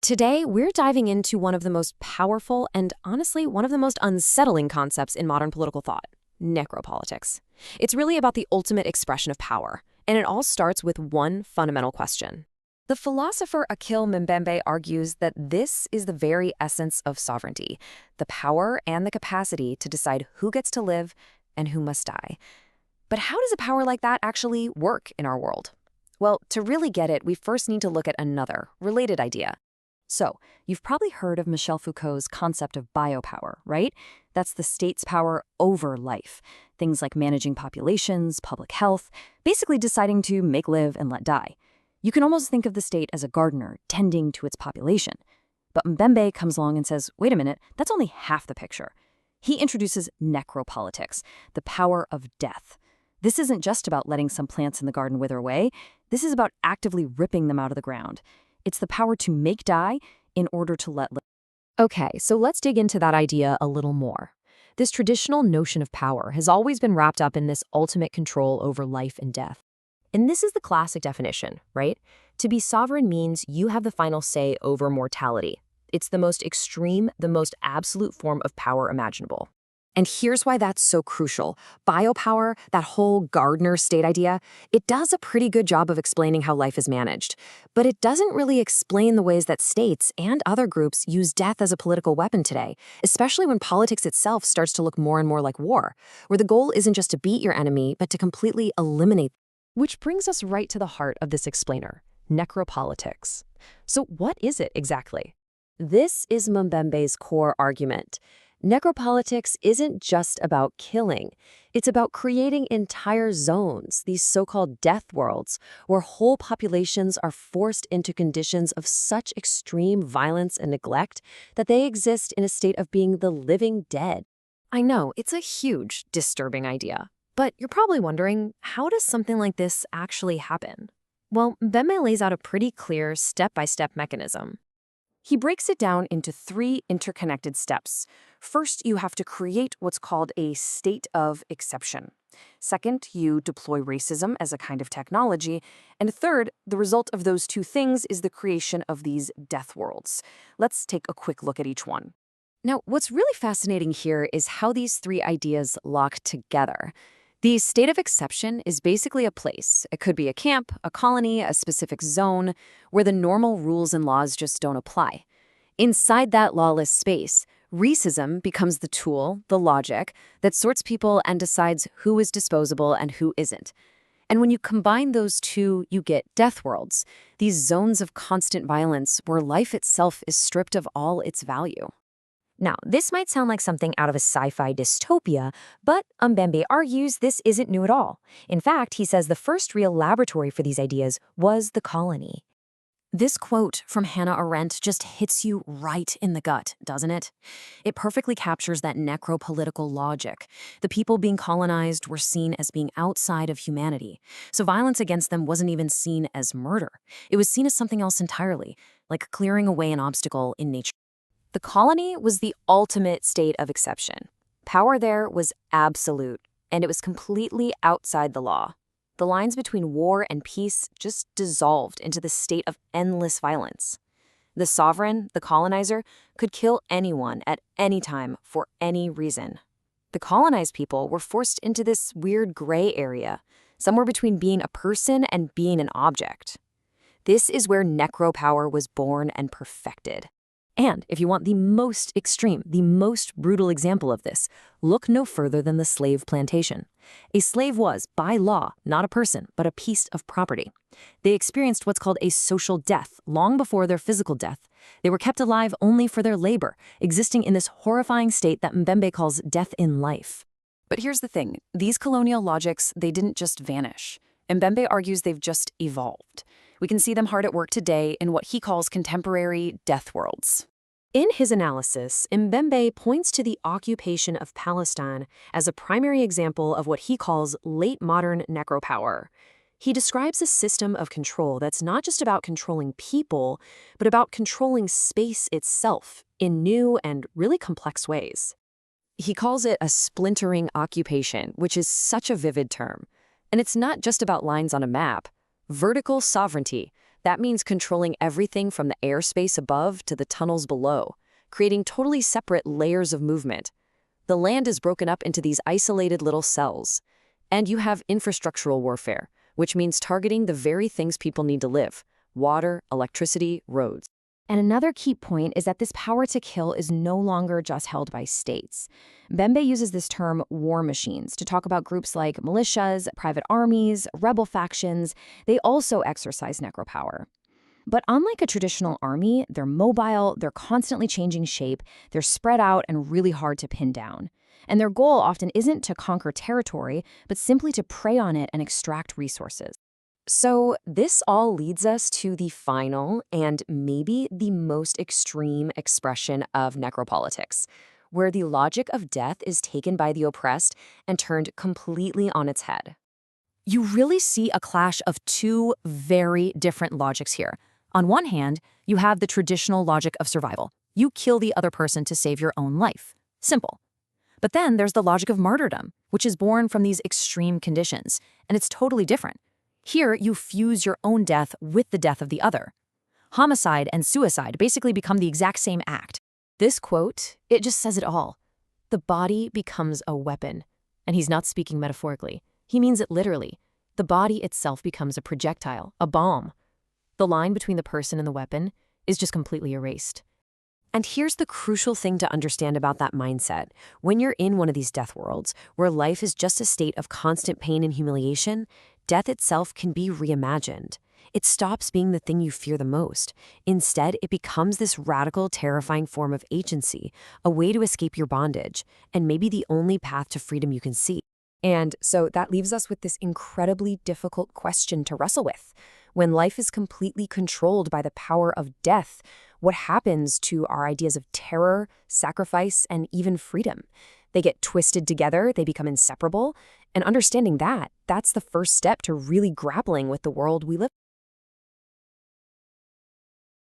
Today, we're diving into one of the most powerful and, honestly, one of the most unsettling concepts in modern political thought: necropolitics. It's really about the ultimate expression of power, and it all starts with one fundamental question. The philosopher Akil Mbembe argues that this is the very essence of sovereignty: the power and the capacity to decide who gets to live and who must die. But how does a power like that actually work in our world? Well, to really get it, we first need to look at another, related idea. So, you've probably heard of Michel Foucault's concept of biopower, right? That's the state's power over life. Things like managing populations, public health, basically deciding to make live and let die. You can almost think of the state as a gardener tending to its population. But Mbembe comes along and says, wait a minute, that's only half the picture. He introduces necropolitics, the power of death. This isn't just about letting some plants in the garden wither away. This is about actively ripping them out of the ground. It's the power to make die in order to let live. Okay, so let's dig into that idea a little more. This traditional notion of power has always been wrapped up in this ultimate control over life and death. And this is the classic definition, right? To be sovereign means you have the final say over mortality. It's the most extreme, the most absolute form of power imaginable. And here's why that's so crucial. Biopower, that whole gardener state idea, it does a pretty good job of explaining how life is managed. But it doesn't really explain the ways that states and other groups use death as a political weapon today, especially when politics itself starts to look more and more like war, where the goal isn't just to beat your enemy, but to completely eliminate. Which brings us right to the heart of this explainer: necropolitics. So what is it exactly? This is Mbembe's core argument. Necropolitics isn't just about killing. It's about creating entire zones, these so-called death worlds, where whole populations are forced into conditions of such extreme violence and neglect that they exist in a state of being the living dead. I know, it's a huge, disturbing idea. But you're probably wondering, how does something like this actually happen? Well, Mbembe lays out a pretty clear step-by-step mechanism. He breaks it down into 3 interconnected steps. First, you have to create what's called a state of exception. Second, you deploy racism as a kind of technology. And third, the result of those 2 things is the creation of these death worlds. Let's take a quick look at each one. Now, what's really fascinating here is how these 3 ideas lock together. The state of exception is basically a place. It could be a camp, a colony, a specific zone, where the normal rules and laws just don't apply. Inside that lawless space, racism becomes the tool, the logic, that sorts people and decides who is disposable and who isn't. And when you combine those 2, you get death worlds, these zones of constant violence where life itself is stripped of all its value. Now, this might sound like something out of a sci-fi dystopia, but Mbembe argues this isn't new at all. In fact, he says the first real laboratory for these ideas was the colony. This quote from Hannah Arendt just hits you right in the gut, doesn't it? It perfectly captures that necropolitical logic. The people being colonized were seen as being outside of humanity, so violence against them wasn't even seen as murder. It was seen as something else entirely, like clearing away an obstacle in nature. The colony was the ultimate state of exception. Power there was absolute, and it was completely outside the law. The lines between war and peace just dissolved into the state of endless violence. The sovereign, the colonizer, could kill anyone at any time for any reason. The colonized people were forced into this weird gray area, somewhere between being a person and being an object. This is where necropower was born and perfected. And if you want the most extreme, the most brutal example of this, look no further than the slave plantation. A slave was, by law, not a person, but a piece of property. They experienced what's called a social death long before their physical death. They were kept alive only for their labor, existing in this horrifying state that Mbembe calls death in life. But here's the thing, these colonial logics, they didn't just vanish. Mbembe argues they've just evolved. We can see them hard at work today in what he calls contemporary death worlds. In his analysis, Mbembe points to the occupation of Palestine as a primary example of what he calls late modern necropower. He describes a system of control that's not just about controlling people, but about controlling space itself in new and really complex ways. He calls it a splintering occupation, which is such a vivid term. And it's not just about lines on a map. Vertical sovereignty, That means controlling everything from the airspace above to the tunnels below, creating totally separate layers of movement. The land is broken up into these isolated little cells. And you have infrastructural warfare, which means targeting the very things people need to live: water, electricity, roads. And another key point is that this power to kill is no longer just held by states. Bembe uses this term war machines to talk about groups like militias, private armies, rebel factions. They also exercise necropower. But unlike a traditional army, they're mobile, they're constantly changing shape, they're spread out and really hard to pin down. And their goal often isn't to conquer territory, but simply to prey on it and extract resources. So this all leads us to the final and maybe the most extreme expression of necropolitics, where the logic of death is taken by the oppressed and turned completely on its head. You really see a clash of two very different logics here. On one hand, you have the traditional logic of survival. You kill the other person to save your own life. Simple. But then there's the logic of martyrdom, which is born from these extreme conditions, and it's totally different. Here, you fuse your own death with the death of the other. Homicide and suicide basically become the exact same act. This quote, it just says it all. The body becomes a weapon. And he's not speaking metaphorically. He means it literally. The body itself becomes a projectile, a bomb. The line between the person and the weapon is just completely erased. And here's the crucial thing to understand about that mindset. When you're in one of these death worlds, where life is just a state of constant pain and humiliation, death itself can be reimagined. It stops being the thing you fear the most. Instead, it becomes this radical, terrifying form of agency, a way to escape your bondage, and maybe the only path to freedom you can see. And so that leaves us with this incredibly difficult question to wrestle with. When life is completely controlled by the power of death, what happens to our ideas of terror, sacrifice, and even freedom? They get twisted together, they become inseparable, and understanding that, that's the first step to really grappling with the world we live